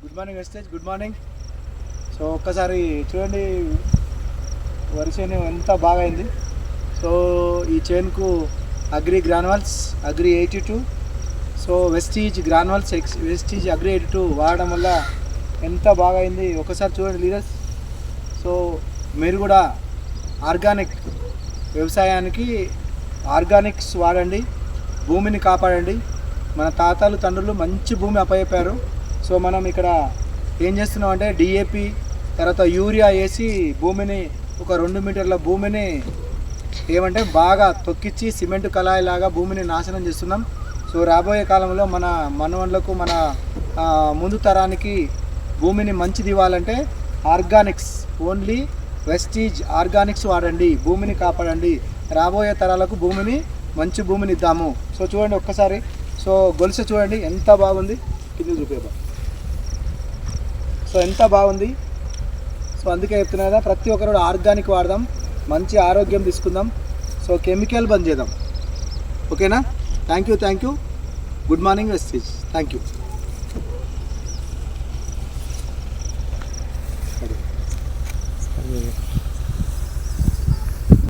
Good morning వెస్టేజ్, good morning. So ఒక్కసారి చూడండి వరి చేను ఎంత బాగా అయింది. సో ఈ చేనుకు agri granules agri 82, so Vestige granules Vestige agri 82 వాడడం వల్ల ఎంత బాగా అయింది ఒకసారి చూడండి లీడర్స్. సో మీరు కూడా ఆర్గానిక్ వ్యవసాయానికి ఆర్గానిక్స్ వాడండి, భూమిని కాపాడండి. మన తాతలు తండ్రులు మంచి భూమి అప్పచెప్పారు. సో మనం ఇక్కడ ఏం చేస్తున్నాం అంటే డిఏపి తర్వాత యూరియా వేసి భూమిని ఒక 2 మీటర్ల భూమిని ఏమంటే బాగా తొక్కిచ్చి సిమెంట్ కళాయిలాగా భూమిని నాశనం చేస్తున్నాం. సో రాబోయే కాలంలో మన మనవళ్ళకు మన ముందు తరానికి భూమిని మంచిది ఇవ్వాలంటే ఆర్గానిక్స్, ఓన్లీ వెస్టీజ్ ఆర్గానిక్స్ వాడండి, భూమిని కాపాడండి. రాబోయే తరాలకు భూమిని మంచి భూమిని ఇద్దాము. సో చూడండి ఒక్కసారి, సో గొలుసు చూడండి ఎంత బాగుంది, కింద చూపేబా. సో ఎంత బాగుంది. సో అందుకే చెప్తున్నా కదా, ప్రతి ఒక్కరు ఆర్గానిక్ వాడదాం, మంచి ఆరోగ్యం తీసుకుందాం. సో కెమికల్ బంద్ చేద్దాం. ఓకేనా? Thank you. Good morning Vestige. Thank you.